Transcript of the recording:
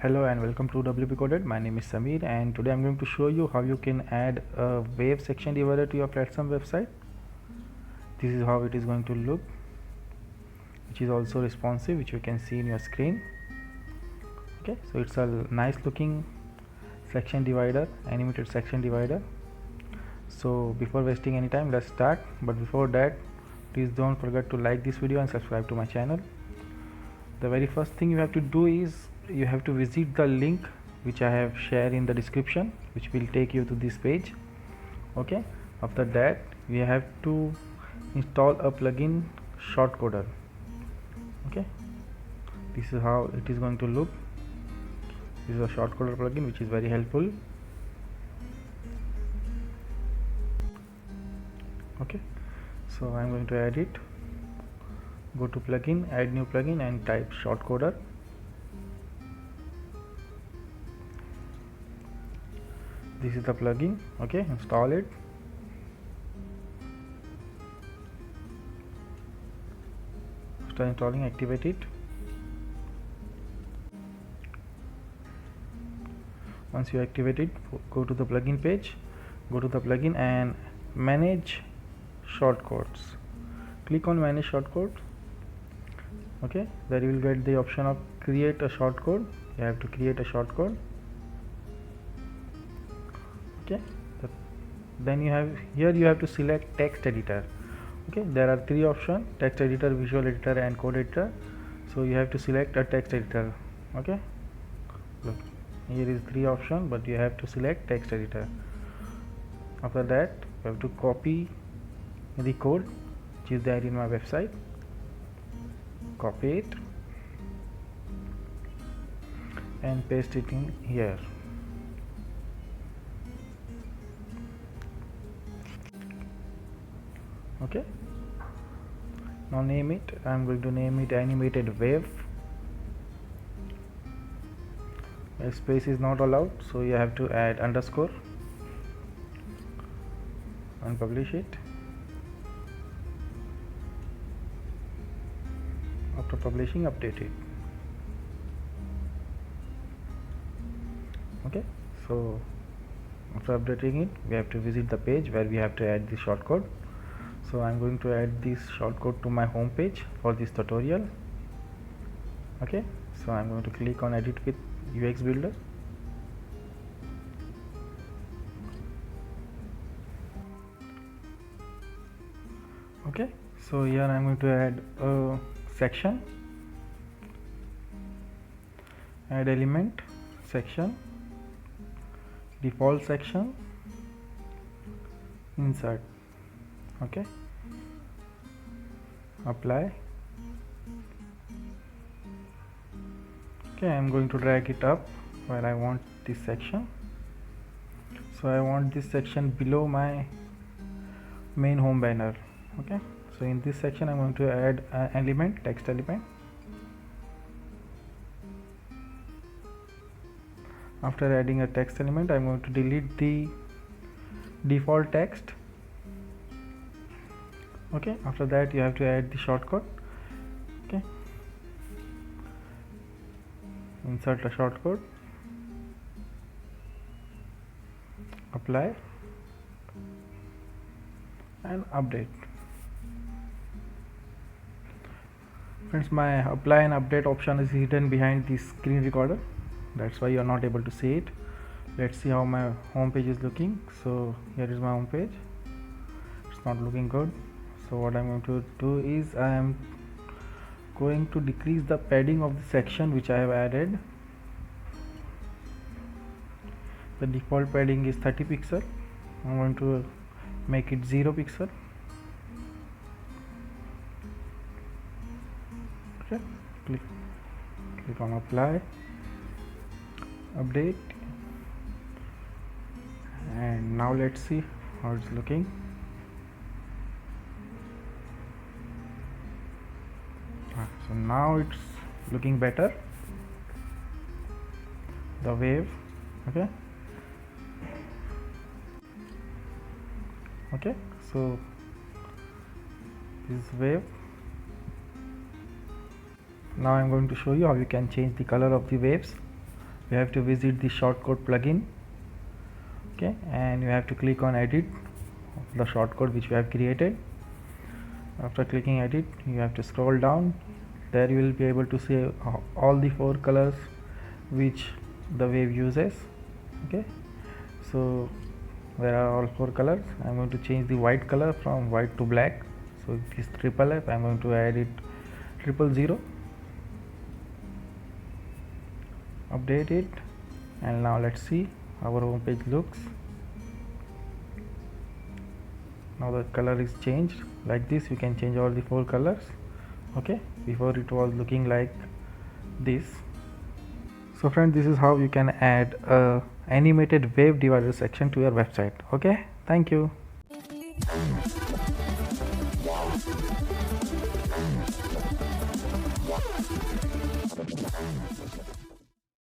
Hello and welcome to WP Coded. My name is Samir and today I'm going to show you how you can add a wave section divider to your platform website. This is how it is going to look, which is also responsive, which you can see in your screen. Okay, so it's a nice looking section divider, animated section divider. So before wasting any time, let's start. But before that, please don't forget to like this video and subscribe to my channel. The very first thing you have to do is you have to visit the link which I have shared in the description, which will take you to this page. Okay, after that you have to install a plugin Shortcoder. Okay, this is how it is going to look. This is a Shortcoder plugin which is very helpful. Okay, so I'm going to add it. Go to plugin, add new plugin and type Shortcoder. This is the plugin. Okay, install it. After installing, activate it. Once you activate it, go to the plugin page, go to the plugin and manage shortcodes. Click on manage shortcode. Okay, there you will get the option of create a shortcode. You have to create a shortcode. Okay, then you have to select text editor. Okay, there are three options: text editor, visual editor and code editor. So you have to select a text editor. Okay, look, here is three options, but you have to select text editor. After that you have to copy the code which is there in my website. Copy it and paste it in here. Okay, now name it. I'm going to name it animated wave. A space is not allowed, so you have to add underscore and publish it. After publishing, update it. Okay, so after updating it, we have to visit the page where we have to add the shortcode. So I'm going to add this shortcode to my home page for this tutorial. Okay, so I'm going to click on edit with UX Builder. Okay, so here I'm going to add a section, add element, section, default section, insert. Okay, apply. Okay, I'm going to drag it up where I want this section. So I want this section below my main home banner. Okay, so in this section I'm going to add an element, text element. After adding a text element, I'm going to delete the default text. Okay, after that you have to add the shortcode. Okay, insert a shortcode, apply and update. Friends, my apply and update option is hidden behind the screen recorder. That's why you are not able to see it. Let's see how my home page is looking. So here is my home page. It's not looking good. So what I'm going to do is I am going to decrease the padding of the section which I have added. The default padding is 30 pixel. I'm going to make it 0 pixel. Okay, click on apply, update, and now let's see how it's looking. So now it's looking better, the wave. Okay, so this wave. Now I'm going to show you how you can change the color of the waves. you have to visit the shortcode plugin. Okay, and you have to click on edit the shortcode which we have created. After clicking edit, you have to scroll down. There you will be able to see all the 4 colors which the wave uses. Okay, so there are all 4 colors. I'm going to change the white color from white to black. So it is triple F. I'm going to add it 000. Update it, and now let's see how our home page looks. Now the color is changed like this. You can change all the 4 colors. Okay, before it was looking like this. So friends, this is how you can add a animated wave divider section to your website. Okay, thank you.